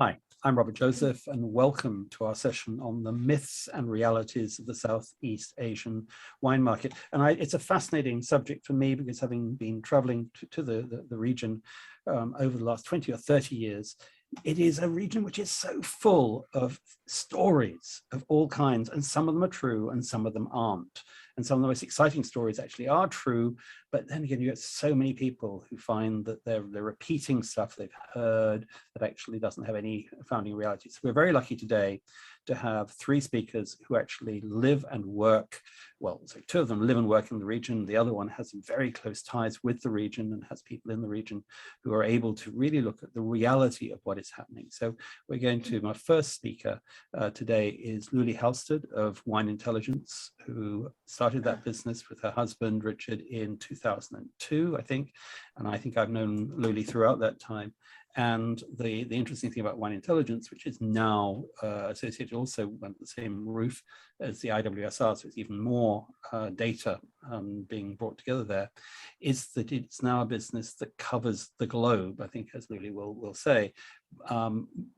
Hi, I'm Robert Joseph, and welcome to our session on the myths and realities of the Southeast Asian wine market. And it's a fascinating subject for me because having been traveling to the region over the last 20 or 30 years, it is a region which is so full of stories of all kinds, and some of them are true and some of them aren't. And some of the most exciting stories actually are true, but then again, you get so many people who find that they're repeating stuff they've heard that actually doesn't have any founding reality. So we're very lucky today to have three speakers who actually live and work, well, so two of them live and work in the region. The other one has very close ties with the region and has people in the region who are able to really look at the reality of what is happening. So we're going to, my first speaker today is Luli Halstead of Wine Intelligence, who started that business with her husband, Richard, in 2002, I think. And I think I've known Luli throughout that time. And the interesting thing about Wine Intelligence, which is now associated also under the same roof as the IWSR, so it's even more data being brought together there, is that it's now a business that covers the globe, I think, as Luli will say,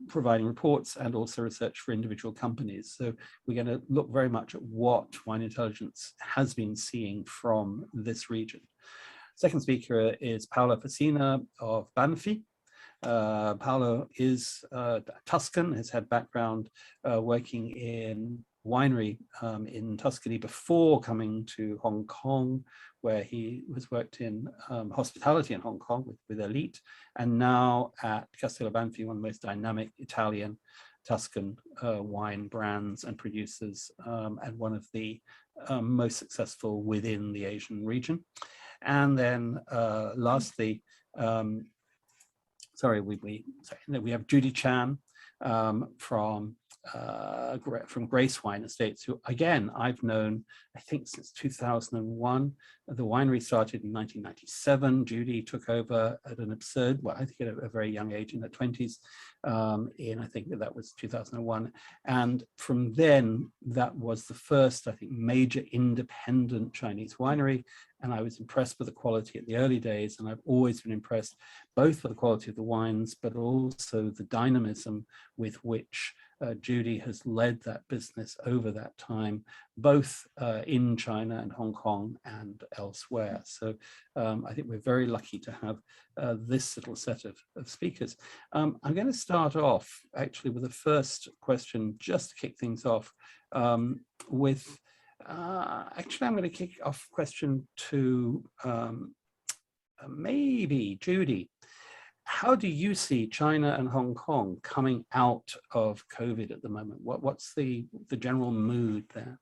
providing reports and also research for individual companies. So we're going to look very much at what Wine Intelligence has been seeing from this region. Second speaker is Paola Facina of Banfi. Paolo is Tuscan, has had background working in winery in Tuscany before coming to Hong Kong, where he has worked in hospitality in Hong Kong with Elite, and now at Castello Banfi, one of the most dynamic Italian Tuscan wine brands and producers, and one of the most successful within the Asian region. And then lastly, we have Judy Chan from Grace Wine Estates, who again I've known I think since 2001. The winery started in 1997. Judy took over at an absurd, well, I think at a very young age in her 20s. I think that was 2001, and from then that was the first, I think, major independent Chinese winery. And I was impressed with the quality at the early days, and I've always been impressed both with the quality of the wines, but also the dynamism with which Judy has led that business over that time, both in China and Hong Kong and elsewhere. So I think we're very lucky to have this little set of speakers. I'm going to start off actually with the first question, just to kick things off with, actually I'm going to kick off question to maybe Judy. How do you see China and Hong Kong coming out of COVID at the moment? What's the general mood there?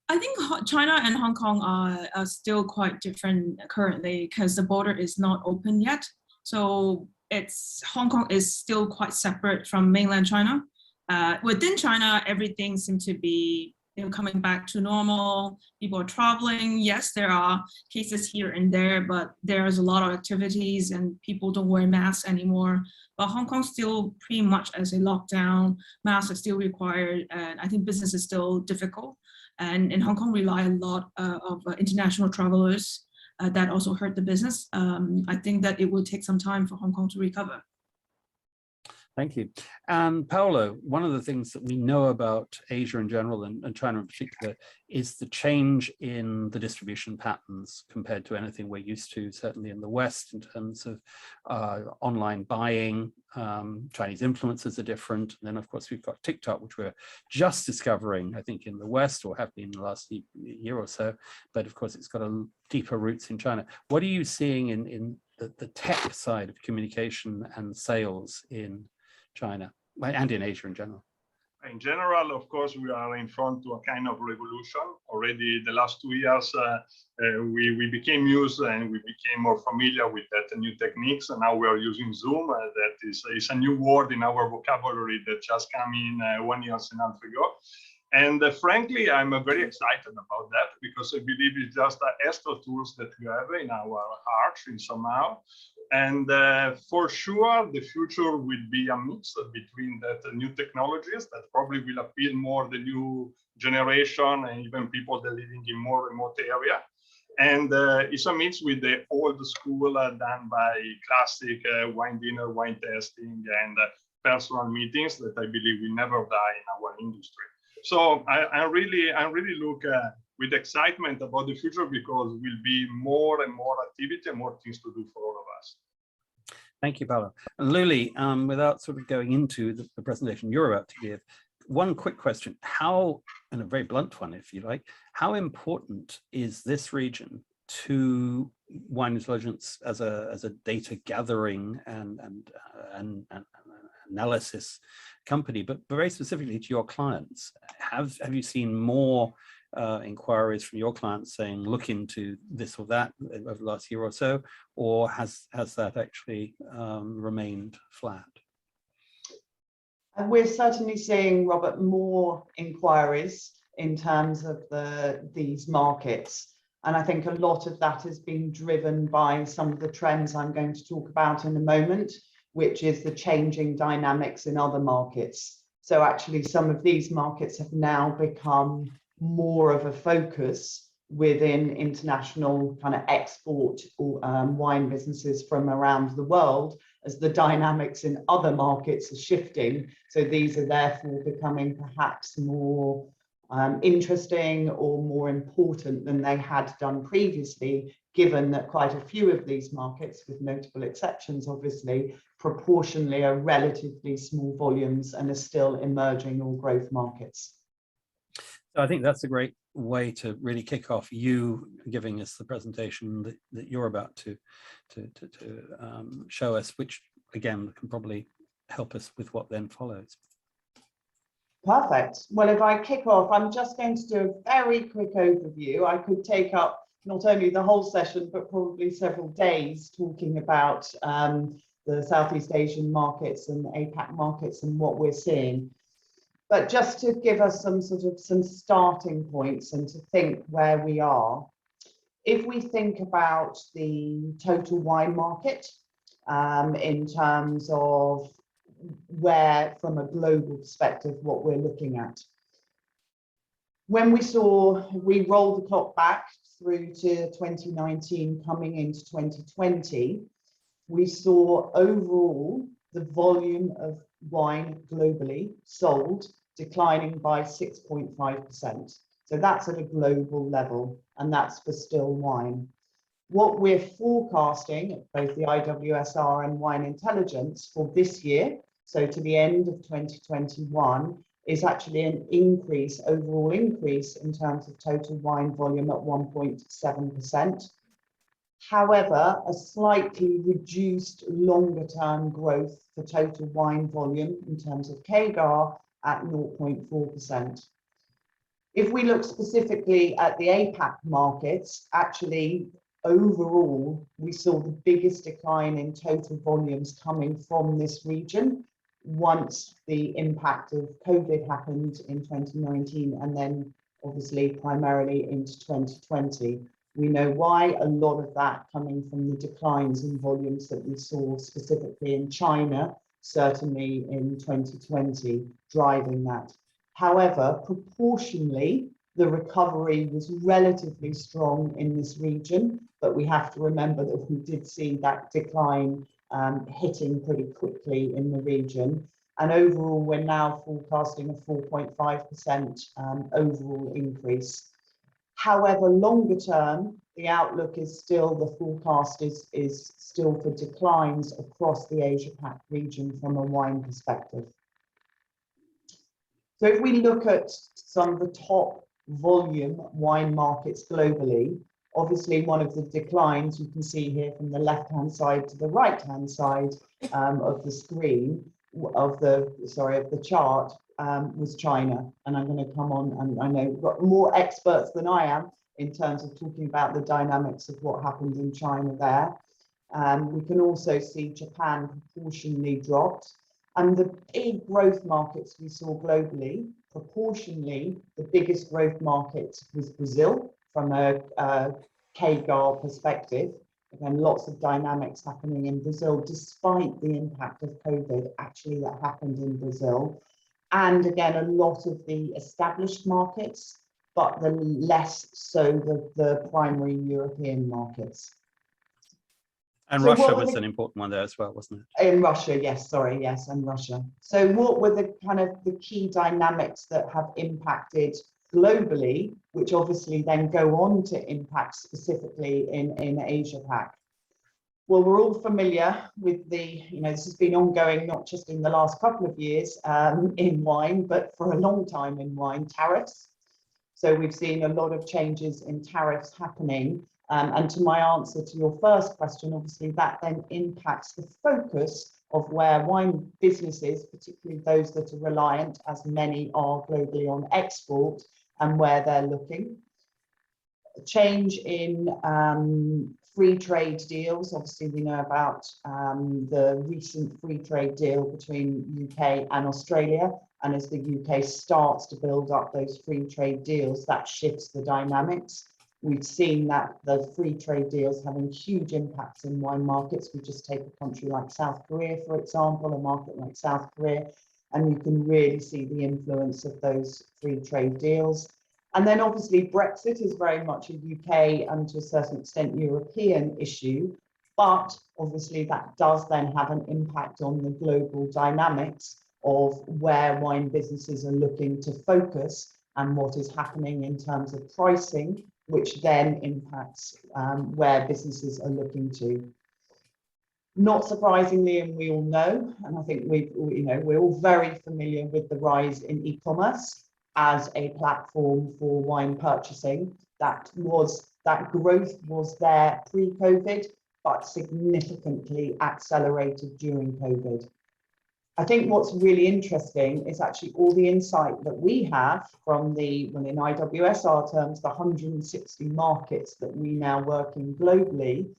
I think China and Hong Kong are still quite different currently because the border is not open yet. So Hong Kong is still quite separate from mainland China. Within China, everything seems to be coming back to normal. People are traveling. Yes, there are cases here and there, but there's a lot of activities and people don't wear masks anymore. But Hong Kong still pretty much as a lockdown. Masks are still required, and I think business is still difficult. And in Hong Kong, rely a lot of international travelers that also hurt the business. I think that it will take some time for Hong Kong to recover. Thank you. And Paolo, one of the things that we know about Asia in general and China in particular is the change in the distribution patterns compared to anything we're used to, certainly in the West, in terms of online buying. Chinese influencers are different. And then, of course, we've got TikTok, which we're just discovering, I think, in the West, or have been in the last year or so. But of course, it's got deeper roots in China. What are you seeing in the tech side of communication and sales in China and in Asia in general? In general, of course, we are in front of a kind of revolution. Already the last 2 years, we became used and we became more familiar with that new techniques. And now we are using Zoom. That is a new word in our vocabulary that just came in 1 year and a half ago. And frankly, I'm very excited about that because I believe it's just extra tools that we have in our arch in somehow. And for sure, the future will be a mix between that new technologies that probably will appeal more the new generation and even people that are living in more remote area. And it's a mix with the old school done by classic wine dinner, wine tasting, and personal meetings that I believe will never die in our industry. So I really look with excitement about the future, because will be more and more activity and more things to do for all of us. Thank you, Paolo. And Luli, without sort of going into the presentation you're about to give, one quick question: how, and a very blunt one, if you like, how important is this region to Wine Intelligence as a data gathering and analysis company, but very specifically to your clients? Have you seen more inquiries from your clients saying, look into this or that over the last year or so, or has that actually remained flat? We're certainly seeing, Robert, more inquiries in terms of these markets. And I think a lot of that has been driven by some of the trends I'm going to talk about in a moment, which is the changing dynamics in other markets. So actually some of these markets have now become more of a focus within international kind of export wine businesses from around the world, as the dynamics in other markets are shifting. So these are therefore becoming perhaps more interesting or more important than they had done previously, given that quite a few of these markets, with notable exceptions obviously, proportionally are relatively small volumes and are still emerging or growth markets. So I think that's a great way to really kick off you giving us the presentation that you're about to show us, which again can probably help us with what then follows. Perfect. Well, if I kick off, I'm just going to do a very quick overview. I could take up not only the whole session, but probably several days talking about the Southeast Asian markets and the APAC markets and what we're seeing. But just to give us some starting points and to think where we are, if we think about the total wine market in terms of where, from a global perspective, what we're looking at. When we rolled the clock back through to 2019, coming into 2020, we saw overall the volume of wine globally sold declining by 6.5%. So that's at a global level, and that's for still wine. What we're forecasting at both the IWSR and Wine Intelligence for this year, so to the end of 2021, is actually an increase, overall increase in terms of total wine volume at 1.7%. However, a slightly reduced longer term growth for total wine volume in terms of CAGR at 0.4%. If we look specifically at the APAC markets, actually overall, we saw the biggest decline in total volumes coming from this region once the impact of COVID happened in 2019, and then obviously primarily into 2020. We know why, a lot of that coming from the declines in volumes that we saw specifically in China, certainly in 2020, driving that. However, proportionally, the recovery was relatively strong in this region, but we have to remember that we did see that decline hitting pretty quickly in the region. And overall, we're now forecasting a 4.5% overall increase. However, longer term, the outlook is still, the forecast is still for declines across the Asia-Pac region from a wine perspective. So if we look at some of the top volume wine markets globally, obviously one of the declines you can see here from the left-hand side to the right-hand side of the screen, of the chart, was China. And I'm going to come on, and I know we've got more experts than I am in terms of talking about the dynamics of what happened in China there. We can also see Japan proportionally dropped. And the big growth markets we saw globally, proportionally, the biggest growth market was Brazil from a CAGR perspective. Again, lots of dynamics happening in Brazil, despite the impact of COVID, actually that happened in Brazil. And again, a lot of the established markets but the less so the primary European markets. And So Russia was an important one there as well, wasn't it? In Russia, yes, sorry, yes, and Russia. So what were the kind of the key dynamics that have impacted globally, which obviously then go on to impact specifically in Asia Pac? Well, we're all familiar with the, this has been ongoing not just in the last couple of years in wine, but for a long time in wine, tariffs. So we've seen a lot of changes in tariffs happening. And to my answer to your first question, obviously that then impacts the focus of where wine businesses, particularly those that are reliant, as many are globally, on export and where they're looking. A change in free trade deals. Obviously, we know about the recent free trade deal between UK and Australia. And as the UK starts to build up those free trade deals, that shifts the dynamics. We've seen that the free trade deals having huge impacts in wine markets. We just take a country like South Korea, for example, a market like South Korea, and you can really see the influence of those free trade deals. And then obviously Brexit is very much a UK and to a certain extent European issue, but obviously that does then have an impact on the global dynamics of where wine businesses are looking to focus and what is happening in terms of pricing, which then impacts where businesses are looking to. Not surprisingly, and we all know, and I think we're all very familiar with the rise in e-commerce as a platform for wine purchasing. That growth was there pre-COVID, but significantly accelerated during COVID. I think what's really interesting is actually all the insight that we have from in IWSR terms, the 160 markets that we now work in globally.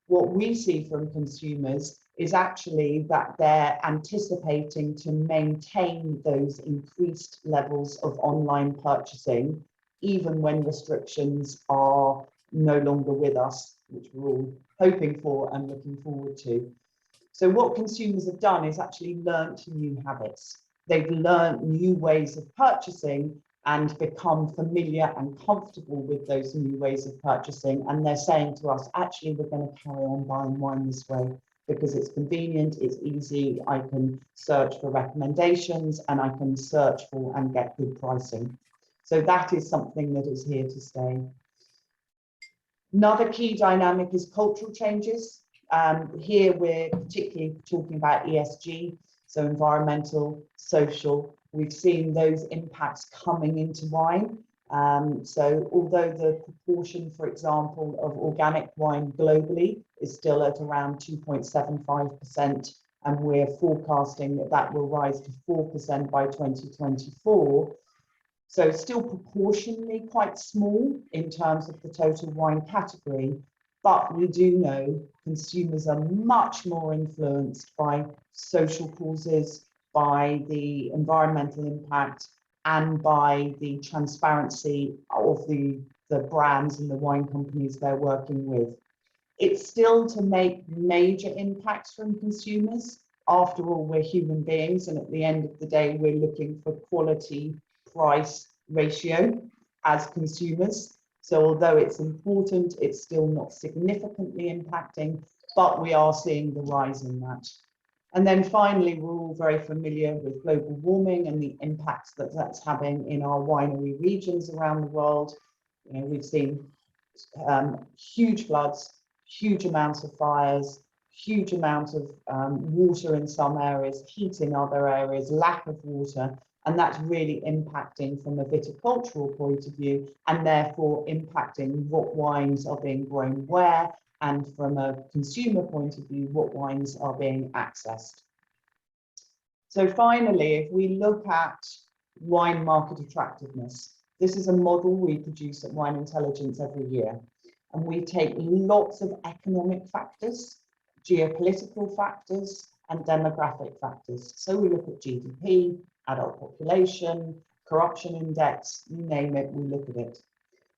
What we see from consumers is actually that they're anticipating to maintain those increased levels of online purchasing, even when restrictions are no longer with us, which we're all hoping for and looking forward to. So what consumers have done is actually learnt new habits. They've learnt new ways of purchasing and become familiar and comfortable with those new ways of purchasing. And they're saying to us, actually, we're going to carry on buying wine this way because it's convenient, it's easy, I can search for recommendations and I can search for and get good pricing. So that is something that is here to stay. Another key dynamic is cultural changes. Here we're particularly talking about ESG, so environmental, social. We've seen those impacts coming into wine. So although the proportion, for example, of organic wine globally is still at around 2.75%, and we're forecasting that that will rise to 4% by 2024. So still proportionally quite small in terms of the total wine category, but we do know consumers are much more influenced by social causes, by the environmental impact, and by the transparency of the brands and the wine companies they're working with. It's still to make major impacts from consumers. After all, we're human beings, and at the end of the day, we're looking for quality price ratio as consumers. So although it's important, it's still not significantly impacting, but we are seeing the rise in that. And then finally, we're all very familiar with global warming and the impacts that that's having in our winery regions around the world. We've seen huge floods, huge amounts of fires, huge amount of water in some areas, heat in other areas, lack of water. And that's really impacting from a viticultural point of view, and therefore impacting what wines are being grown where, and from a consumer point of view, what wines are being accessed. So finally, if we look at wine market attractiveness, this is a model we produce at Wine Intelligence every year. And we take lots of economic factors, geopolitical factors, and demographic factors. So we look at GDP, adult population, corruption index, you name it, we look at it.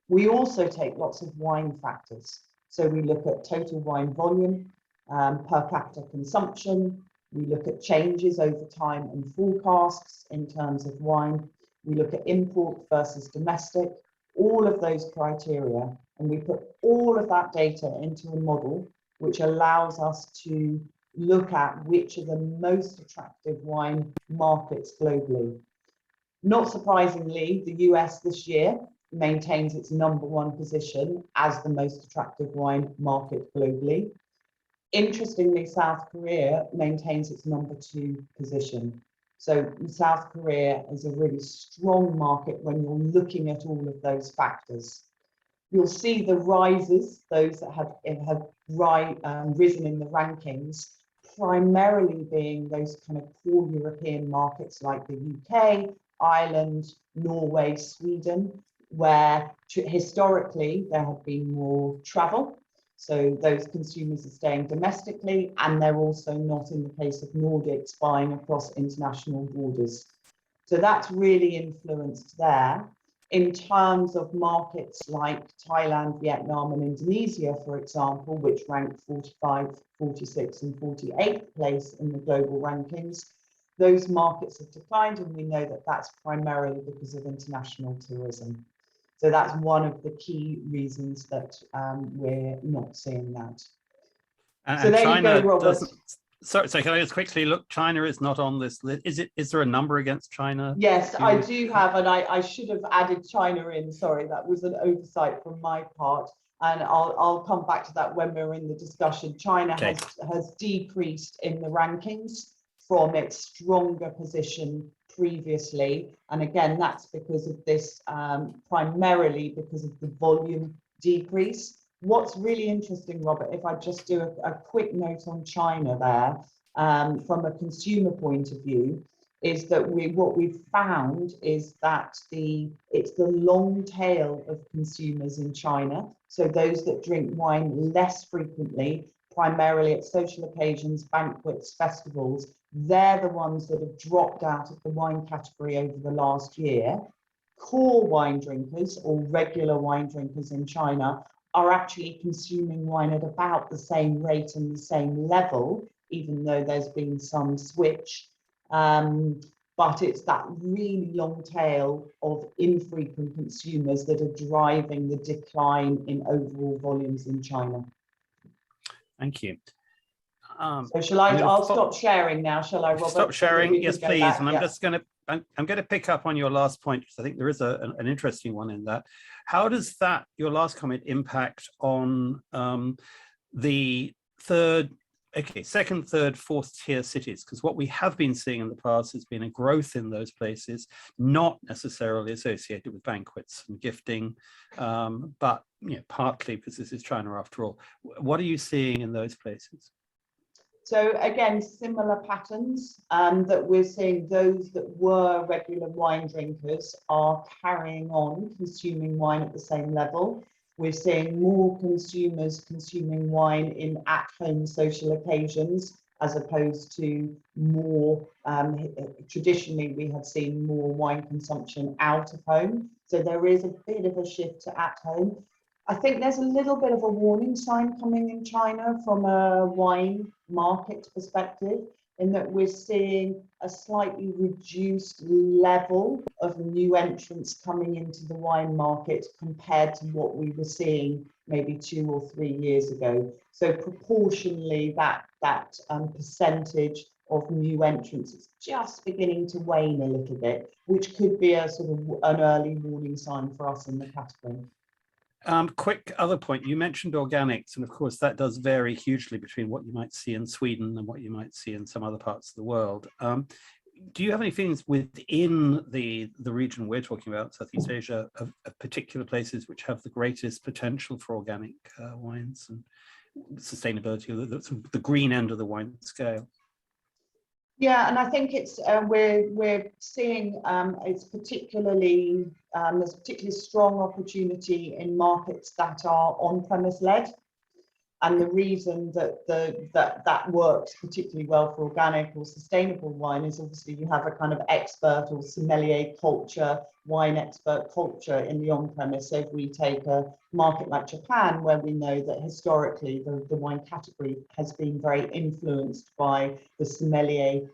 We also take lots of wine factors. So we look at total wine volume, per capita consumption. We look at changes over time and forecasts in terms of wine. We look at import versus domestic. all of those criteria, and we put all of that data into a model which allows us to look at which are the most attractive wine markets globally. Not surprisingly, the US this year maintains its #1 position as the most attractive wine market globally. Interestingly, South Korea maintains its #2 position. So South Korea is a really strong market when you're looking at all of those factors. You'll see the rises, those that have risen in the rankings, primarily being those kind of core European markets like the UK, Ireland, Norway, Sweden, where historically there have been more travel. So those consumers are staying domestically, and they're also not, in the case of Nordics, buying across international borders. So that's really influenced there. In terms of markets like Thailand, Vietnam, and Indonesia, for example, which rank 45, 46, and 48th place in the global rankings, those markets have declined, and we know that that's primarily because of international tourism. So that's one of the key reasons that we're not seeing that. And so there China you go, Robert. So can I just quickly look? China is not on this list. Is there a number against China? Yes, I do have, and I should have added China in. Sorry, that was an oversight from my part. And I'll come back to that when we're in the discussion. China has decreased in the rankings from its stronger position previously. And again, that's because of this, primarily because of the volume decrease. What's really interesting, Robert, if I just do a quick note on China there, from a consumer point of view, is that what we've found is that it's the long tail of consumers in China. So those that drink wine less frequently, primarily at social occasions, banquets, festivals, they're the ones that have dropped out of the wine category over the last year. Core wine drinkers, or regular wine drinkers in China, are actually consuming wine at about the same rate and the same level, even though there's been some switch. But it's that really long tail of infrequent consumers that are driving the decline in overall volumes in China. Thank you. So shall I'll stop sharing now, shall I, Robert? Stop sharing, yes, please. Back, and I'm going to pick up on your last point, because I think there is an interesting one in that. How does your last comment impact on the second, third, fourth tier cities? Because what we have been seeing in the past has been a growth in those places, not necessarily associated with banquets and gifting, but partly because this is China after all. What are you seeing in those places? So again, similar patterns, that we're seeing. Those that were regular wine drinkers are carrying on consuming wine at the same level. We're seeing more consumers consuming wine in at-home social occasions, as opposed to more, traditionally we have seen more wine consumption out of home. So there is a bit of a shift to at home. I think there's a little bit of a warning sign coming in China from a wine market perspective, in that we're seeing a slightly reduced level of new entrants coming into the wine market compared to what we were seeing maybe 2 or 3 years ago. So proportionally, that percentage of new entrants is just beginning to wane a little bit, which could be a sort of an early warning sign for us in the category. Quick other point, you mentioned organics, and of course that does vary hugely between what you might see in Sweden and what you might see in some other parts of the world. Do you have any feelings within the region we're talking about, Southeast Asia, of particular places which have the greatest potential for organic wines and sustainability, the green end of the wine scale? Yeah, and I think it's we're seeing it's particularly there's a particularly strong opportunity in markets that are on-premise led, and the reason that that works particularly well for organic or sustainable wine is obviously you have a kind of expert or sommelier culture, wine expert culture in the on-premise. So if we take a market like Japan, where we know that historically the wine category has been very influenced by the sommelier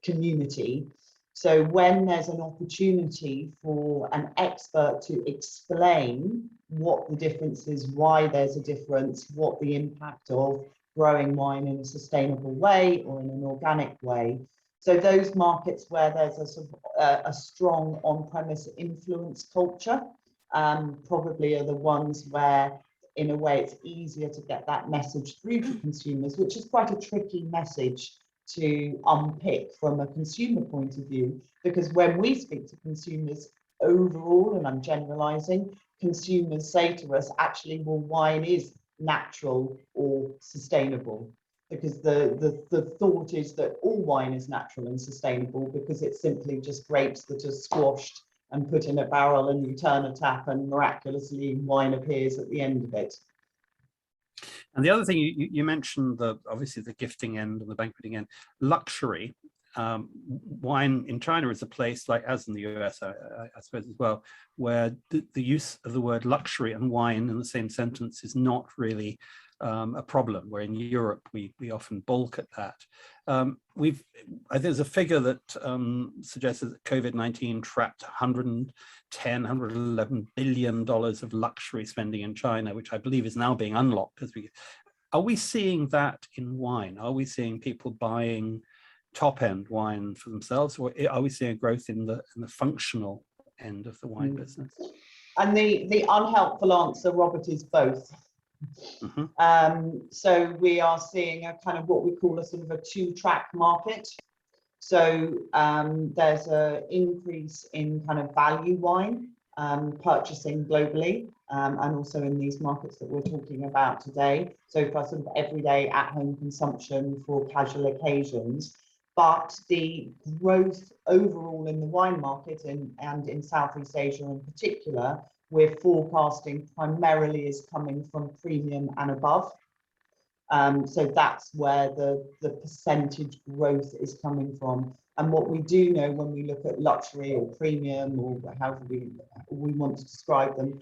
community. So when there's an opportunity for an expert to explain what the difference is, why there's a difference, what the impact of growing wine in a sustainable way or in an organic way. So those markets where there's a sort of a strong on-premise influence culture probably are the ones where, in a way, it's easier to get that message through to consumers, which is quite a tricky message to unpick from a consumer point of view, because when we speak to consumers overall, and I'm generalizing, consumers say to us, actually, well, wine is natural or sustainable, because the thought is that all wine is natural and sustainable because it's simply just grapes that are squashed and put in a barrel and you turn a tap and miraculously wine appears at the end of it. And the other thing you mentioned, obviously the gifting end and the banqueting end, luxury. Wine in China is a place, like as in the US, I suppose as well, where the use of the word luxury and wine in the same sentence is not really a problem, where in Europe we often balk at that. There's a figure that suggests that COVID-19 trapped $110, $111 billion of luxury spending in China, which I believe is now being unlocked. Are we seeing that in wine? Are we seeing people buying top-end wine for themselves, or are we seeing a growth in the functional end of the wine business? And the unhelpful answer, Robert, is both. So we are seeing a kind of what we call a sort of a two-track market. So there's an increase in kind of value wine purchasing globally, and also in these markets that we're talking about today. So for sort of everyday at-home consumption for casual occasions. But the growth overall in the wine market and in Southeast Asia in particular, we're forecasting primarily is coming from premium and above. So that's where the percentage growth is coming from. And what we do know when we look at luxury or premium, or however we want to describe them,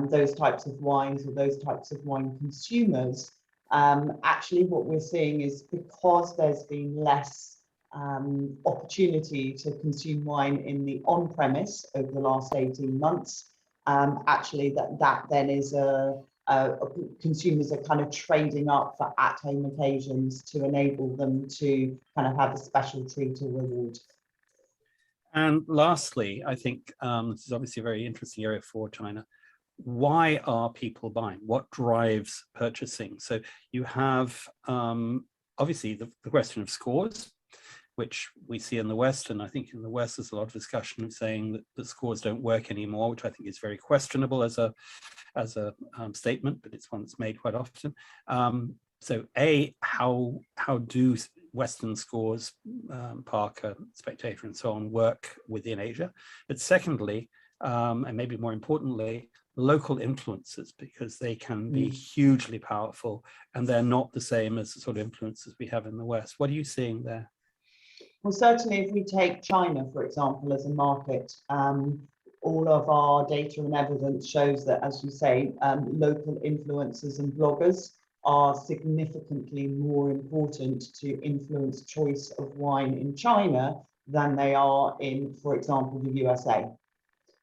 those types of wines or those types of wine consumers, actually what we're seeing is because there's been less opportunity to consume wine in the on-premise over the last 18 months, actually that then is consumers are kind of trading up for at-home occasions to enable them to kind of have a special treat or reward. And lastly, I think this is obviously a very interesting area for China. Why are people buying? What drives purchasing? So you have obviously the question of scores, which we see in the West, and I think in the West there's a lot of discussion of saying that the scores don't work anymore, which I think is very questionable as a statement, but it's one that's made quite often. So how do Western scores, Parker, Spectator, and so on, work within Asia? But secondly, and maybe more importantly, local influences, because they can be hugely powerful, and they're not the same as the sort of influences we have in the West. What are you seeing there? Well, certainly if we take China, for example, as a market, all of our data and evidence shows that, as you say, local influencers and bloggers are significantly more important to influence choice of wine in China than they are in, for example, the USA.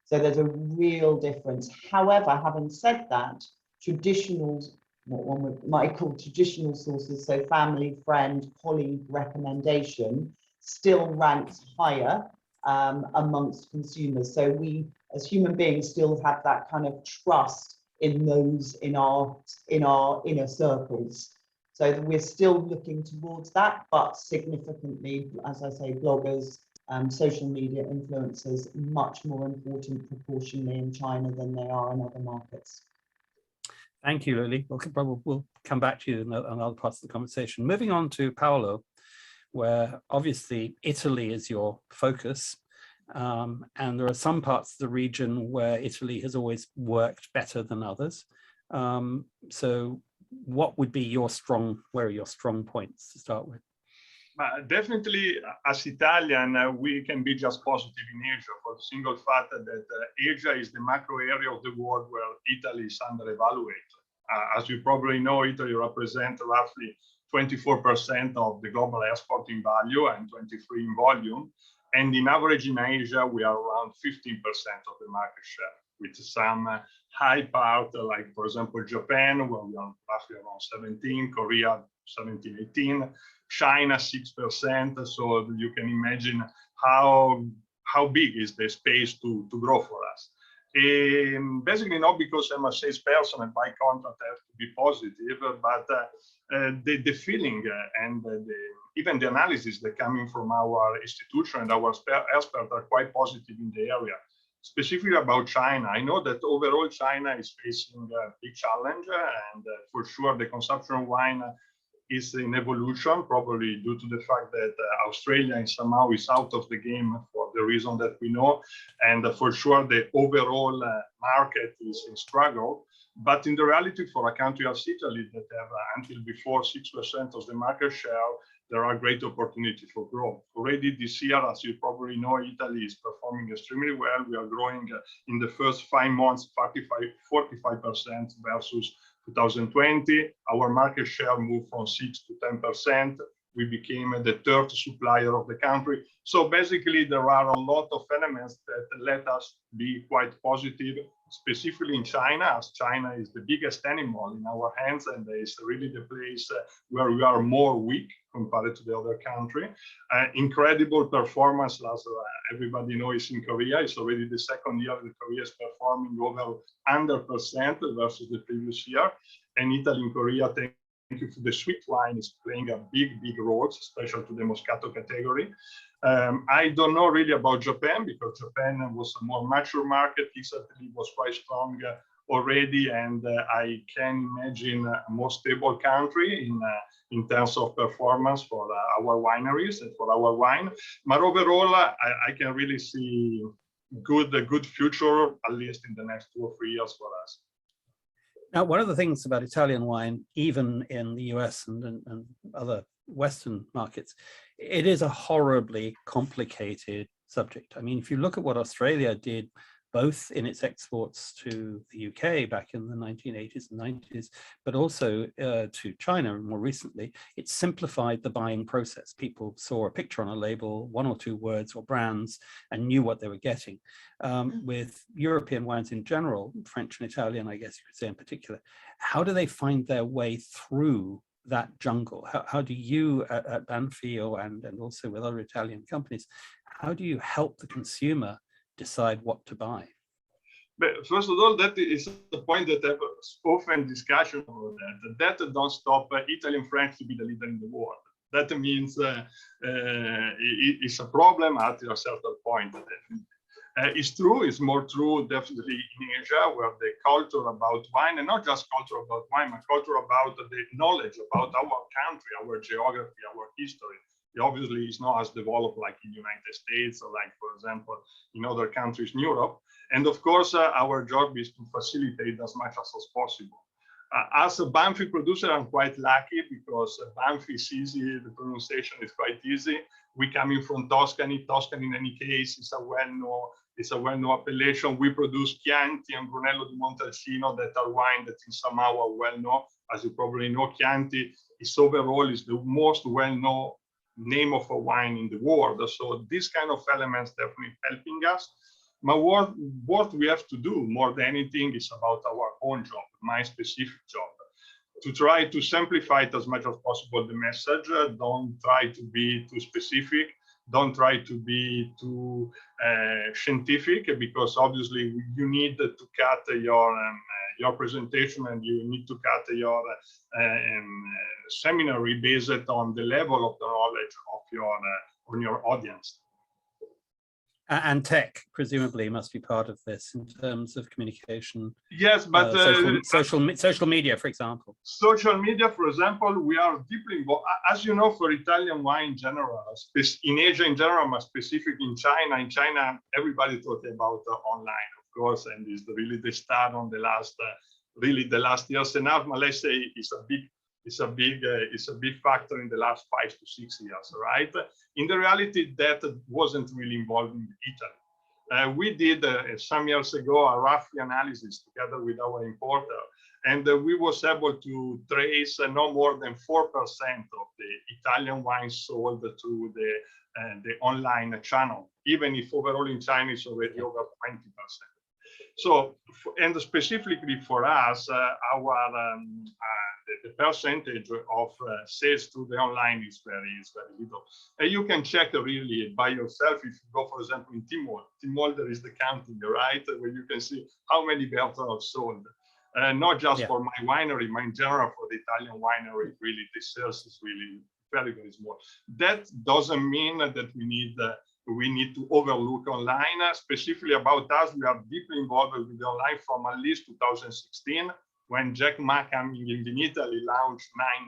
So there's a real difference. However, having said that, traditional, what one might call traditional sources, so family, friend, colleague recommendation, still ranks higher amongst consumers. So we, as human beings, still have that kind of trust in those in our inner circles. So we're still looking towards that, but significantly, as I say, bloggers, social media influencers, much more important proportionally in China than they are in other markets. Thank you, Lily. We'll come back to you in other parts of the conversation. Moving on to Paolo, where obviously Italy is your focus, and there are some parts of the region where Italy has always worked better than others. So what would be where are your strong points to start with? Definitely, as Italian, we can be just positive in Asia for the single fact that Asia is the macro area of the world where Italy is under-evaluated. As you probably know, Italy represents roughly 24% of the global exporting value and 23% in volume. And in average in Asia, we are around 15% of the market share, with some high part, like for example, Japan, where we are roughly around 17, Korea 17, 18, China 6%. So you can imagine how big is the space to grow for us. Basically not because I'm a salesperson and by contract I have to be positive, but the feeling and even the analysis that coming from our institution and our experts are quite positive in the area. Specifically about China, I know that overall China is facing a big challenge, and for sure the consumption of wine is in evolution, probably due to the fact that Australia somehow is out of the game for the reason that we know, and for sure the overall market is in struggle. But in the reality, for a country as Italy that have until before 6% of the market share, there are great opportunities for growth. Already this year, as you probably know, Italy is performing extremely well. We are growing in the first 5 months, 45% versus 2020. Our market share moved from 6 to 10%. We became the 3rd supplier of the country. So basically, there are a lot of elements that let us be quite positive, specifically in China, as China is the biggest animal in our hands, and it's really the place where we are more weak compared to the other country. Incredible performance, as everybody knows, in Korea. It's already the 2nd year that Korea is performing over 100% versus the previous year. And Italy and Korea, thank you for the sweet wine, is playing a big role, especially to the Moscato category. I don't know really about Japan, because Japan was a more mature market. Italy was quite strong already, and I can imagine a more stable country in terms of performance for our wineries and for our wine. But overall, I can really see good future, at least in the next 2 or 3 years for us. Now, one of the things about Italian wine, even in the US and other Western markets, it is a horribly complicated subject. I mean, if you look at what Australia did, both in its exports to the UK back in the 1980s and 90s, but also to China more recently, it simplified the buying process. People saw a picture on a label, 1 or 2 words or brands, and knew what they were getting. With European wines in general, French and Italian, I guess you could say in particular, how do they find their way through that jungle? How do you at Banfi and also with other Italian companies, how do you help the consumer decide what to buy? But first of all, that is the point that I've often discussion about that. That don't stop Italy and France to be the leader in the world. That means it's a problem at a certain point. It's true, it's more true definitely in Asia, where the culture about wine, and not just culture about wine, but culture about the knowledge about our country, our geography, our history, it obviously is not as developed like in the United States or like, for example, in other countries in Europe. And of course, our job is to facilitate as much as possible. As a Banfi producer, I'm quite lucky because Banfi is easy, the pronunciation is quite easy. We coming from Tuscany. Tuscany, in any case, is a well-known appellation. We produce Chianti and Brunello di Montalcino, that are wine that is somehow well-known. As you probably know, Chianti is overall is the most well-known name of a wine in the world. So this kind of elements definitely helping us. But what we have to do more than anything is about our own job, my specific job, to try to simplify it as much as possible the message. Don't try to be too specific. Don't try to be too scientific, because obviously you need to cut your presentation, and you need to cut your seminary based on the level of the knowledge of your audience. And tech presumably must be part of this in terms of communication. Yes, but social media, for example. Social media, for example, we are deeply involved. As you know, for Italian wine in general, in Asia in general, but specific in China. In China, everybody talking about online, of course, and is really the start on the last years and a half. But let's say it's a big factor in the last 5 to 6 years, right? In the reality, that wasn't really involved in Italy. We did some years ago a rough analysis together with our importer, And we was able to trace no more than 4% of the Italian wine sold through the online channel, even if overall in China it's already over 20%. So, and specifically for us, the percentage of sales through the online is very little. And you can check really by yourself if you go, for example, in Tmall. Tmall, there is the counting, right, where you can see how many bottles sold. Not just for my winery, but in general for the Italian winery, really, the sales is really very small. That doesn't mean that we need to overlook online. Specifically about us, we are deeply involved with the online from at least 2016, when Jack Ma coming in Italy launched 99.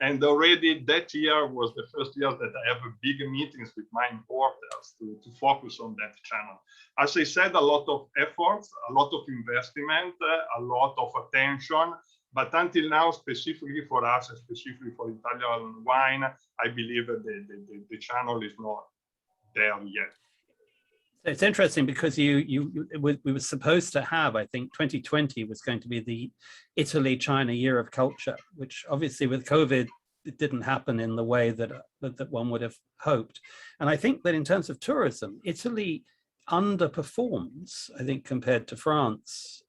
And already that year was the first year that I have big meetings with my importers to focus on that channel. As I said, a lot of efforts, a lot of investment, a lot of attention. But until now, specifically for us, specifically for Italian wine, I believe that the channel is not there yet. It's interesting because we were supposed to have, I think 2020 was going to be the Italy-China year of culture, which obviously with COVID, it didn't happen in the way that one would have hoped. And I think that in terms of tourism, Italy underperforms, I think, compared to France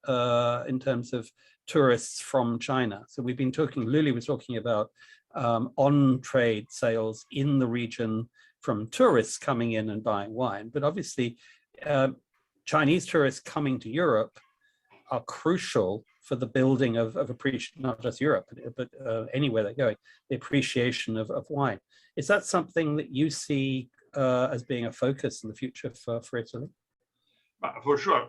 in terms of tourists from China. So we've been talking, Luli was talking about on-trade sales in the region from tourists coming in and buying wine. But obviously, Chinese tourists coming to Europe are crucial for the building of appreciation, not just Europe, but anywhere they're going, the appreciation of wine. Is that something that you see as being a focus in the future for Italy? For sure.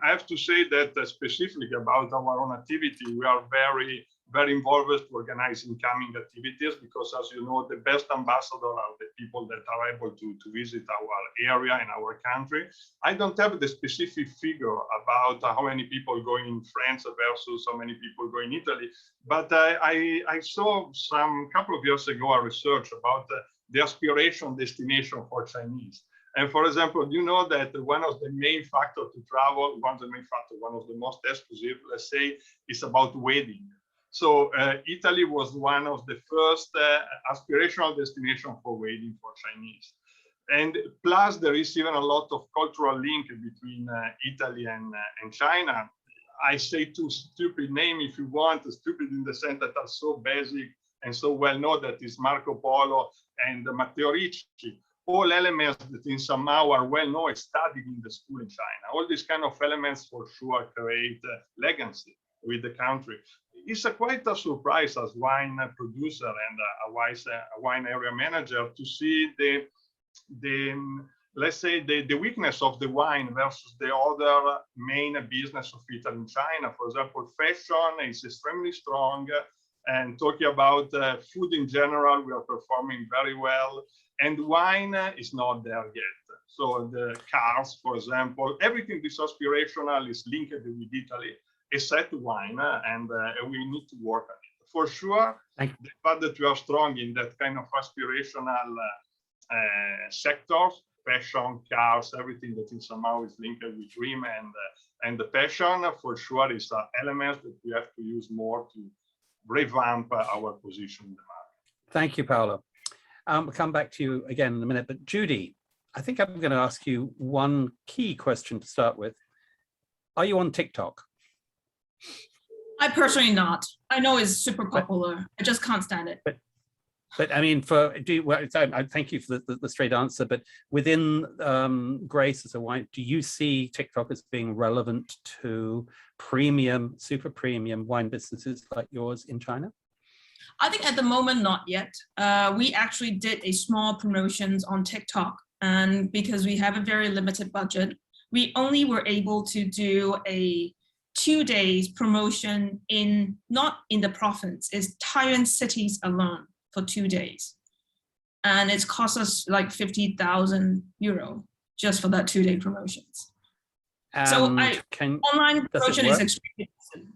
I have to say that specifically about our own activity, we are very involved to organize incoming activities, because as you know, the best ambassador are the people that are able to visit our area and our country. I don't have the specific figure about how many people going in France versus how many people going in Italy, but I saw some couple of years ago a research about the aspiration destination for Chinese. And for example, you know that one of the main factors to travel, one of the most exclusive, let's say, is about wedding. So Italy was one of the first aspirational destination for wedding for Chinese. And plus, there is even a lot of cultural link between Italy and China. I say two stupid names if you want, stupid in the sense that are so basic and so well known, that is Marco Polo and Matteo Ricci. All elements that in somehow are well known and studied in the school in China. All these kind of elements for sure create legacy with the country. It's quite a surprise as wine producer and a wine area manager to see let's say the weakness of the wine versus the other main business of Italy in China. For example, fashion is extremely strong, and talking about food in general, we are performing very well. And wine is not there yet. So the cars, for example, everything this aspirational is linked with Italy, except wine, and we need to work on it. For sure, the fact that we are strong in that kind of aspirational sectors, fashion, cars, everything that in somehow is linked with dream and the passion, for sure is an element that we have to use more to revamp our position in the market. Thank you, Paolo. We'll come back to you again in a minute, but Judy, I think I'm going to ask you one key question to start with. Are you on TikTok? I personally not. I know it's super popular. I just can't stand it. But I mean, I thank you for the straight answer, but within Grace as a wine, do you see TikTok as being relevant to premium, super premium wine businesses like yours in China? I think at the moment, not yet. We actually did a small promotions on TikTok, and because we have a very limited budget, we only were able to do a 2 days promotion not in the province, it's Taiwan cities alone for 2 days. And it's cost us like 50,000 euro just for that 2 day promotions. So online promotion is extremely important.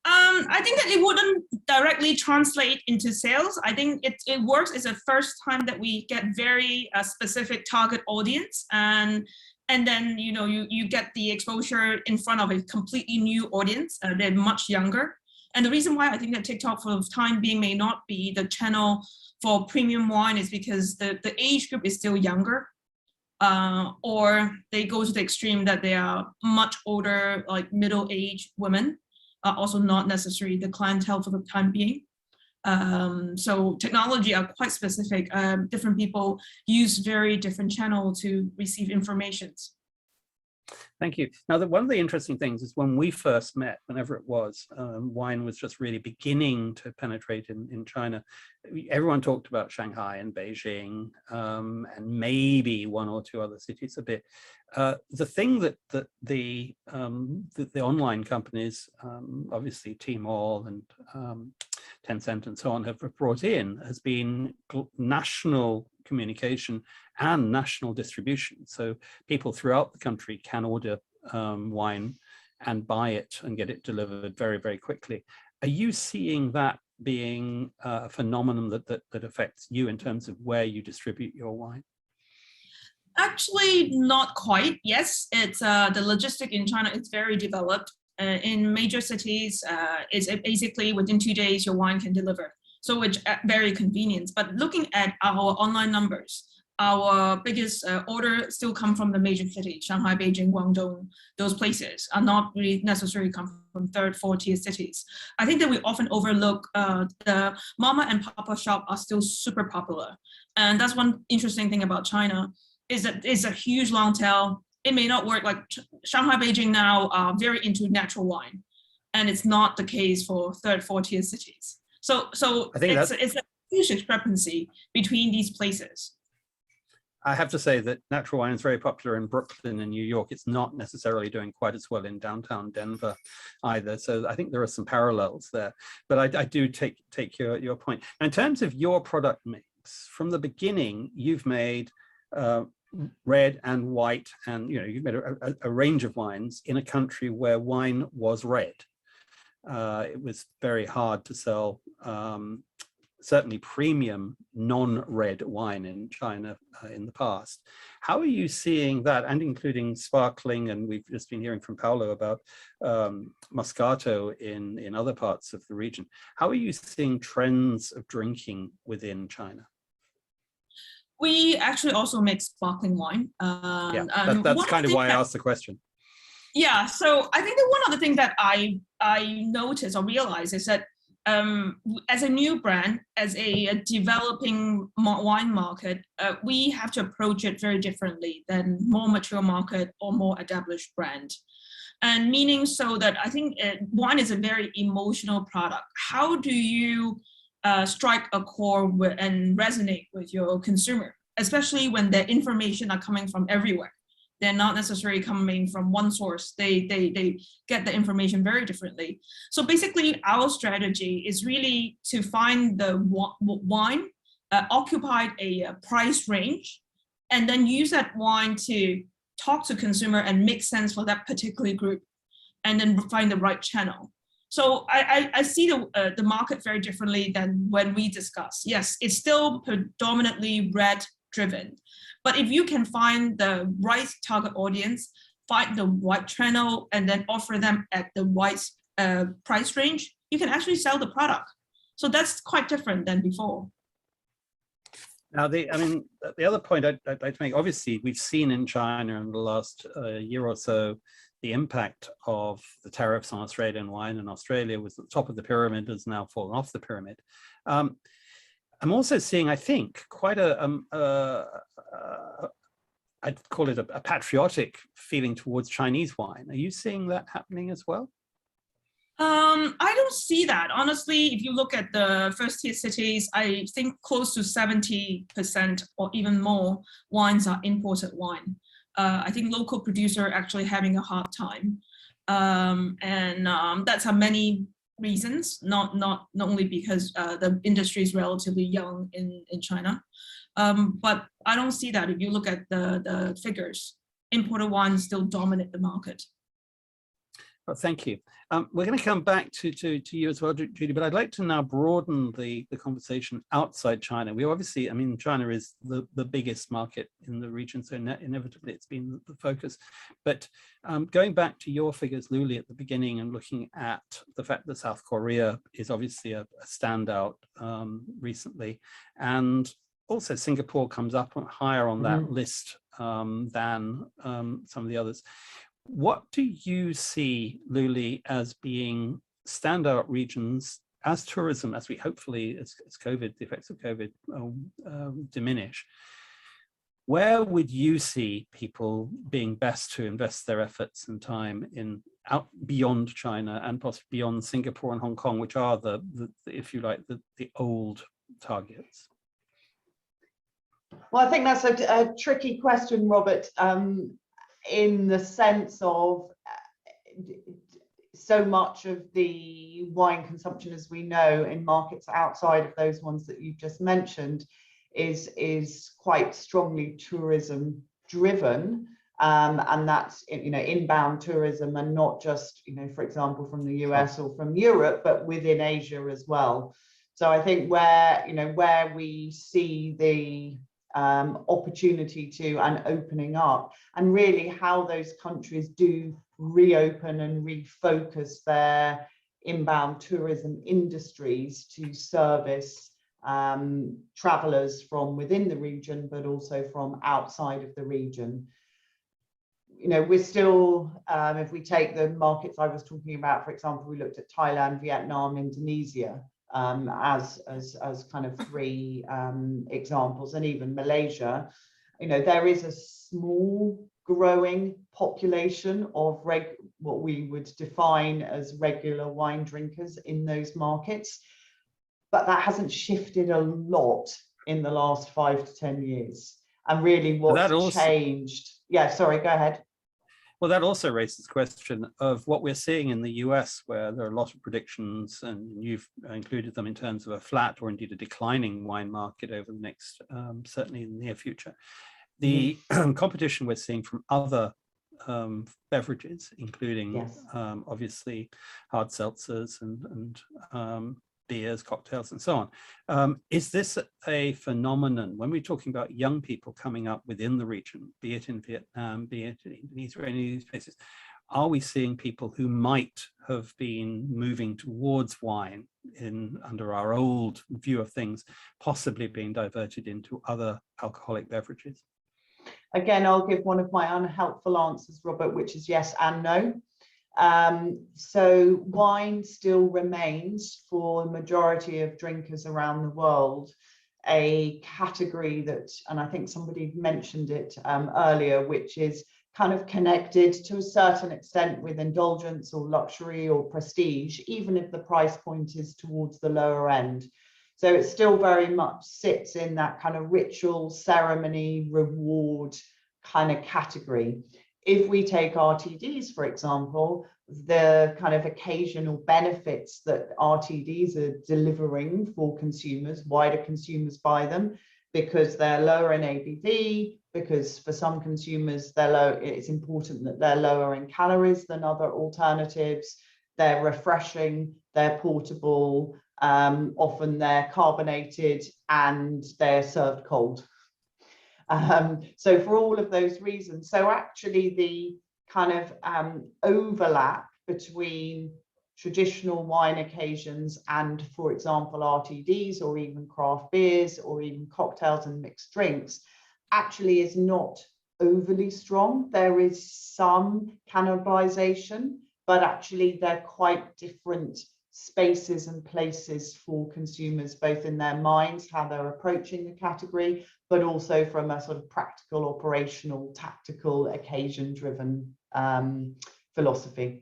I think that it wouldn't directly translate into sales. I think it works. It's the first time that we get very specific target audience, and And then, you know, you get the exposure in front of a completely new audience. They're much younger. And the reason why I think that TikTok for the time being may not be the channel for premium wine is because the age group is still younger, or they go to the extreme that they are much older, like middle-aged women, also not necessarily the clientele for the time being. So technology are quite specific. Different people use very different channels to receive information. Thank you. Now, one of the interesting things is when we first met, whenever it was, wine was just really beginning to penetrate in China. Everyone talked about Shanghai and Beijing, and maybe one or two other cities a bit. The thing that the online companies, obviously Tmall and Tencent and so on, have brought in has been national communication and national distribution. So people throughout the country can order wine and buy it and get it delivered very, very quickly. Are you seeing that being a phenomenon that affects you in terms of where you distribute your wine? Actually, not quite. Yes, it's the logistic in China is very developed. In major cities, it's basically within 2 days your wine can deliver. So it's very convenient. But looking at our online numbers, our biggest order still come from the major cities, Shanghai, Beijing, Guangdong. Those places are not really necessarily come from third, fourth tier cities. I think that we often overlook the mama and papa shop are still super popular. And that's one interesting thing about China, is that it's a huge long tail. It may not work like Shanghai, Beijing now are very into natural wine. And it's not the case for third, fourth tier cities. So I think it's a huge discrepancy between these places. I have to say that natural wine is very popular in Brooklyn and New York. It's not necessarily doing quite as well in downtown Denver either. So I think there are some parallels there. But I do take your point. In terms of your product mix, from the beginning, you've made red and white, and you've made a range of wines in a country where wine was red. It was very hard to sell certainly premium non-red wine in China in the past. How are you seeing that, and including sparkling, and we've just been hearing from Paolo about Moscato in other parts of the region. How are you seeing trends of drinking within China? We actually also make sparkling wine. Yeah, that's kind of why I asked the question. Yeah, so I think that one of the things that I noticed or realized is that as a new brand, as a developing wine market, we have to approach it very differently than more mature market or more established brand. And meaning so that I think wine is a very emotional product. How do you strike a chord and resonate with your consumer, especially when the information are coming from everywhere? They're not necessarily coming from one source. They get the information very differently. So basically, our strategy is really to find the wine occupied a price range, and then use that wine to talk to consumer and make sense for that particular group, and then find the right channel. So I see the market very differently than when we discuss. Yes, it's still predominantly red driven. But if you can find the right target audience, find the right channel, and then offer them at the right price range, you can actually sell the product. So that's quite different than before. Now, the other point I'd like to make, obviously, we've seen in China in the last year or so, the impact of the tariffs on Australian wine, and Australia was at the top of the pyramid, has now fallen off the pyramid. I'm also seeing, I think, quite I'd call it a patriotic feeling towards Chinese wine. Are you seeing that happening as well? I don't see that. Honestly, if you look at the first tier cities, I think close to 70% or even more wines are imported wine. I think local producer are actually having a hard time. That's how many reasons, not only because the industry is relatively young in China, but I don't see that. If you look at the figures, imported wines still dominate the market. Well, thank you. We're going to come back to you as well, Judy, but I'd like to now broaden the conversation outside China. We obviously, I mean, China is the biggest market in the region, so inevitably it's been the focus. But going back to your figures, Luli, at the beginning and looking at the fact that South Korea is obviously a standout recently, and also Singapore comes up higher on that list than some of the others. What do you see, Luli, as being standout regions as tourism, as we hopefully, as COVID, the effects of COVID diminish? Where would you see people being best to invest their efforts and time in out beyond China and possibly beyond Singapore and Hong Kong, which are the if you like, the old targets? Well, I think that's a tricky question, Robert. In the sense of so much of the wine consumption, as we know, in markets outside of those ones that you've just mentioned, is quite strongly tourism driven, and that's, you know, inbound tourism, and not just, you know, for example, from the US or from Europe, but within Asia as well. So I think where we see the opportunity to and opening up, and really how those countries do reopen and refocus their inbound tourism industries to service travelers from within the region, but also from outside of the region. You know, we're still, if we take the markets I was talking about, for example, we looked at Thailand, Vietnam, Indonesia, as kind of three examples, and even Malaysia. You know, there is a small growing population of what we would define as regular wine drinkers in those markets, but that hasn't shifted a lot in the last 5 to 10 years. And really what's changed, yeah, sorry, go ahead. Well, that also raises the question of what we're seeing in the US, where there are a lot of predictions, and you've included them in terms of a flat or indeed a declining wine market over the next, certainly in the near future. The competition we're seeing from other beverages, including obviously hard seltzers and beers, cocktails, and so on. Is this a phenomenon when we're talking about young people coming up within the region, be it in Vietnam, be it in Indonesia, or any of these places? Are we seeing people who might have been moving towards wine under our old view of things, possibly being diverted into other alcoholic beverages? Again, I'll give one of my unhelpful answers, Robert, which is yes and no. So wine still remains, for the majority of drinkers around the world, a category that, and I think somebody mentioned it earlier, which is kind of connected to a certain extent with indulgence or luxury or prestige, even if the price point is towards the lower end. So it still very much sits in that kind of ritual, ceremony, reward kind of category. If we take RTDs, for example, the kind of occasional benefits that RTDs are delivering for consumers, why do consumers buy them? Because they're lower in ABV, because for some consumers, it's important that they're lower in calories than other alternatives, they're refreshing, they're portable, often they're carbonated, and they're served cold. So for all of those reasons, so actually the kind of overlap between traditional wine occasions and, for example, RTDs or even craft beers or even cocktails and mixed drinks actually is not overly strong. There is some cannibalization, but actually they're quite different spaces and places for consumers, both in their minds, how they're approaching the category, but also from a sort of practical, operational, tactical, occasion-driven philosophy.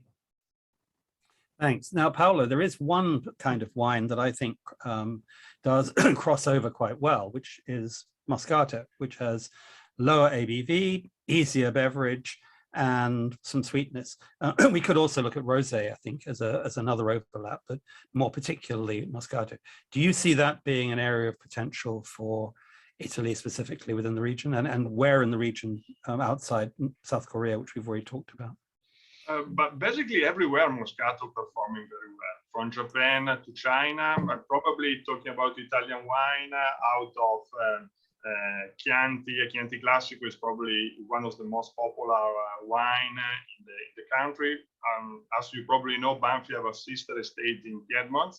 Thanks. Now, Paolo, there is one kind of wine that I think does cross over quite well, which is Moscato, which has lower ABV, easier beverage, and some sweetness. We could also look at rosé, I think, as another overlap, but more particularly Moscato. Do you see that being an area of potential for Italy specifically within the region, and where in the region outside South Korea, which we've already talked about? But basically everywhere Moscato performing very well, from Japan to China, but probably talking about Italian wine out of Chianti Classico is probably one of the most popular wine in the country. As you probably know, Banfi have a sister estate in Piedmont,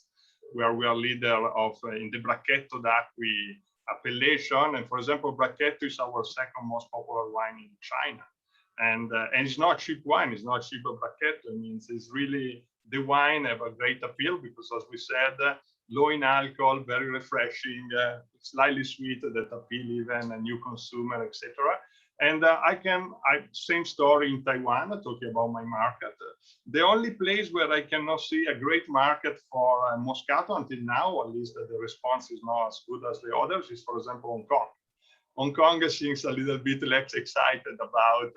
where we are leader of in the Bracchetto d'Acqui appellation. And for example, Bracchetto is our second most popular wine in China. And it's not cheap wine, it's not cheap Bracchetto. It means it's really, the wine have a great appeal because, as we said, low in alcohol, very refreshing, slightly sweet that appeal even a new consumer, etc. And same story in Taiwan, talking about my market. The only place where I cannot see a great market for Moscato until now, at least the response is not as good as the others, is, for example, Hong Kong. Hong Kong seems a little bit less excited about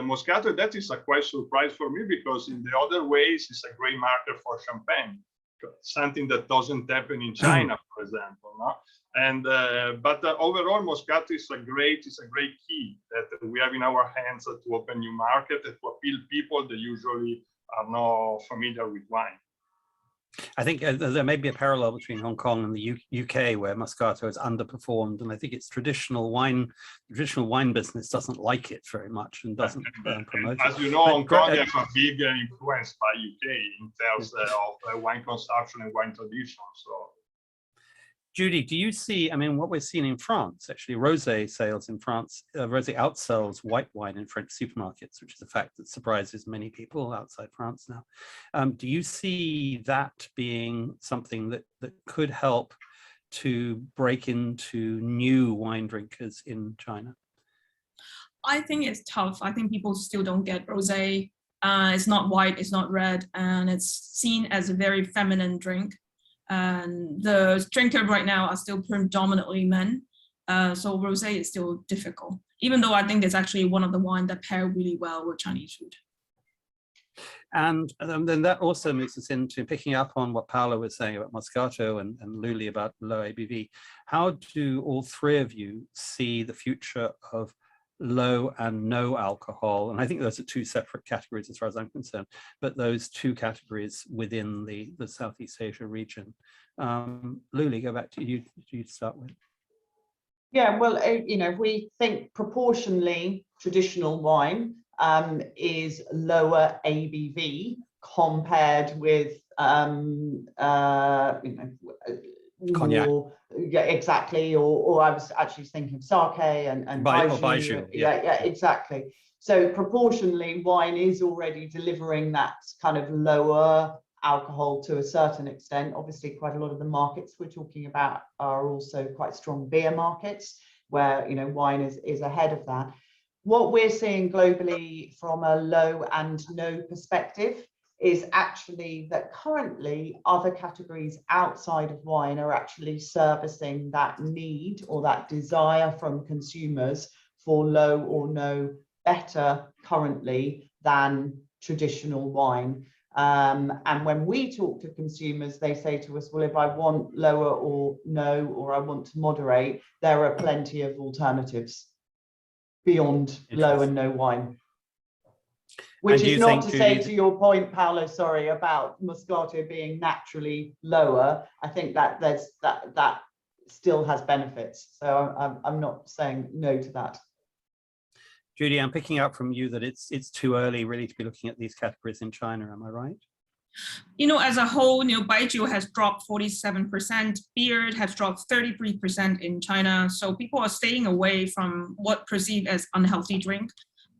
Moscato. That is a quite surprise for me, because in the other ways, it's a great market for champagne, something that doesn't happen in China, for example. No? And but overall, Moscato is a great key that we have in our hands to open new market and to appeal people that usually are not familiar with wine. I think there may be a parallel between Hong Kong and the UK, where Moscato has underperformed, and I think its traditional wine business doesn't like it very much and doesn't promote it. As you know, Hong Kong has a big influence by UK in terms of wine consumption and wine tradition. So, Judy, do you see, I mean, what we're seeing in France, actually, rosé sales in France, rosé outsells white wine in French supermarkets, which is a fact that surprises many people outside France now. Do you see that being something that could help to break into new wine drinkers in China? I think it's tough. I think people still don't get rosé. It's not white, it's not red, and it's seen as a very feminine drink. And the drinkers right now are still predominantly men. So rosé is still difficult, even though I think it's actually one of the wines that pair really well with Chinese food. And then that also moves us into picking up on what Paolo was saying about Moscato and Luli about low ABV. How do all three of you see the future of low and no alcohol? And I think those are two separate categories as far as I'm concerned, but those two categories within the Southeast Asia region. Luli, go back to you to start with. Yeah, well, you know, if we think proportionally, traditional wine is lower ABV compared with you know, Cognac. Yeah, exactly. Or I was actually thinking of sake and Baijiu. Yeah, exactly. So proportionally, wine is already delivering that kind of lower alcohol to a certain extent. Obviously, quite a lot of the markets we're talking about are also quite strong beer markets, where, you know, wine is ahead of that. What we're seeing globally from a low and no perspective is actually that currently other categories outside of wine are actually servicing that need or that desire from consumers for low or no better currently than traditional wine. And when we talk to consumers, they say to us, well, if I want lower or no, or I want to moderate, there are plenty of alternatives beyond low and no wine. Which is not to say, to your point, Paolo, sorry, about Moscato being naturally lower. I think that that still has benefits. So I'm not saying no to that. Judy, I'm picking up from you that it's too early really to be looking at these categories in China. Am I right? You know, as a whole, you know, baijiu has dropped 47%, beer has dropped 33% in China. So people are staying away from what perceived as unhealthy drink.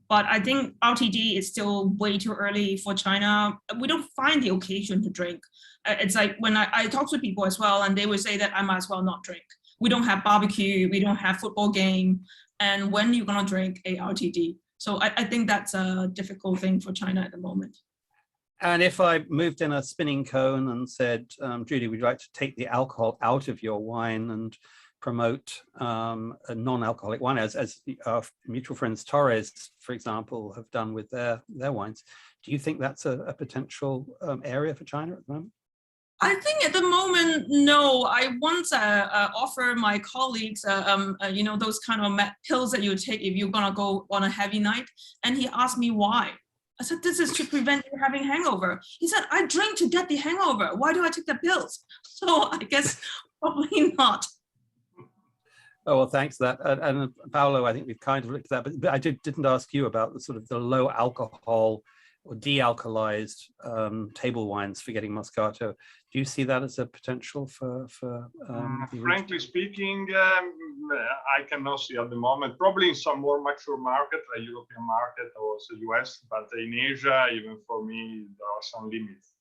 But I think RTD is still way too early for China. We don't find the occasion to drink. It's like when I talk to people as well, and they would say that I might as well not drink. We don't have barbecue, we don't have football game. And when you're gonna drink a RTD? So I think that's a difficult thing for China at the moment. And if I moved in a spinning cone and said, Judy, would you like to take the alcohol out of your wine and promote a non-alcoholic wine, as our mutual friends Torres, for example, have done with their wines? Do you think that's a potential area for China at the moment? I think at the moment, no. I once offered my colleagues, you know, those kind of pills that you take if you're gonna go on a heavy night, and he asked me why. I said, this is to prevent you having hangover. He said, I drink to get the hangover. Why do I take the pills? So I guess probably not. Oh, well, thanks for that. And Paolo, I think we've kind of looked at that, but I didn't ask you about the sort of the low alcohol or de-alkalized table wines for getting Moscato. Do you see that as a potential for frankly speaking, I cannot see at the moment. Probably in some more mature market, like European market or also US, but in Asia, even for me, there are some limits.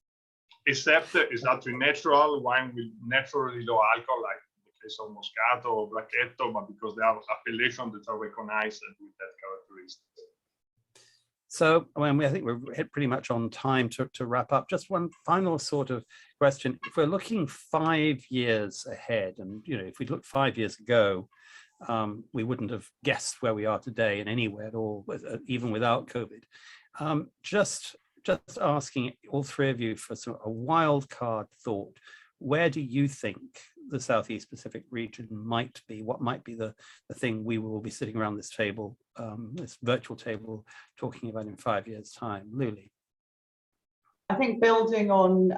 Except it's actually natural wine with naturally low alcohol, like in the case of Moscato or Brachetto, but because they have appellations that are recognized with that characteristic. So, I mean, I think we're hit pretty much on time to wrap up. Just one final sort of question. If we're looking 5 years ahead, and, you know, if we'd looked 5 years ago, we wouldn't have guessed where we are today in any way at all, even without COVID. Just asking all three of you for sort of a wild card thought. Where do you think the Southeast Pacific region might be? What might be the thing we will be sitting around this table, this virtual table, talking about in 5 years' time? Luli. I think building on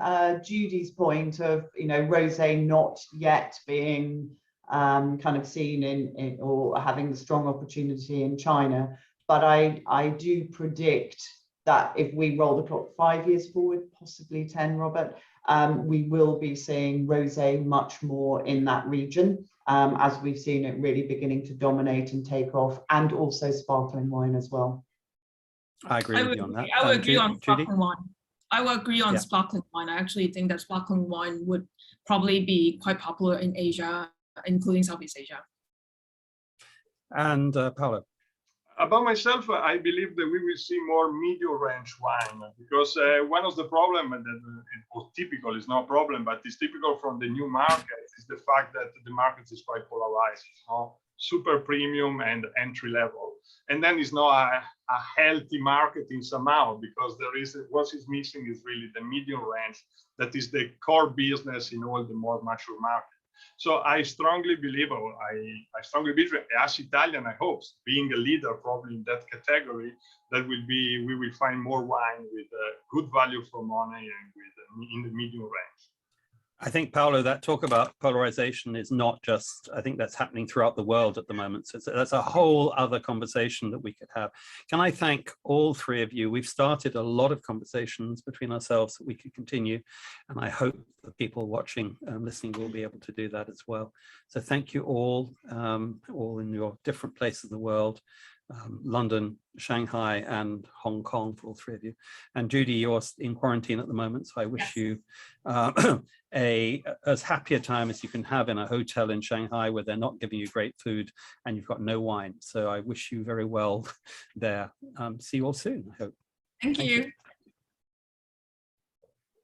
Judy's point of, you know, rosé not yet being kind of seen in or having the strong opportunity in China, but I do predict that if we roll the clock 5 years forward, possibly 10, Robert, we will be seeing rosé much more in that region, as we've seen it really beginning to dominate and take off, and also sparkling wine as well. I agree with you on that. I would agree on Judy? sparkling wine. I will agree on sparkling wine. I actually think that sparkling wine would probably be quite popular in Asia, including Southeast Asia. And Paolo. About myself, I believe that we will see more medium range wine, because one of the problems, or typical is not a problem, but it's typical from the new market, is the fact that the market is quite polarized, you know? Super premium and entry level. And then it's not a healthy marketing somehow, because there is what is missing is really the medium range that is the core business in all the more mature markets. So I strongly believe, or I strongly believe, as Italian, I hope, being a leader probably in that category, that we will find more wine with good value for money and in the medium range. I think, Paolo, that talk about polarization is not just, I think that's happening throughout the world at the moment. So that's a whole other conversation that we could have. Can I thank all three of you? We've started a lot of conversations between ourselves that we could continue. And I hope the people watching and listening will be able to do that as well. So thank you all in your different places of the world. London, Shanghai, and Hong Kong for all three of you. And Judy, you're in quarantine at the moment, so I wish you as happy a time as you can have in a hotel in Shanghai where they're not giving you great food and you've got no wine. So I wish you very well there. See you all soon, I hope. Thank you.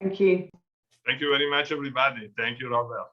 Thank you. Thank you very much, everybody. Thank you, Robert.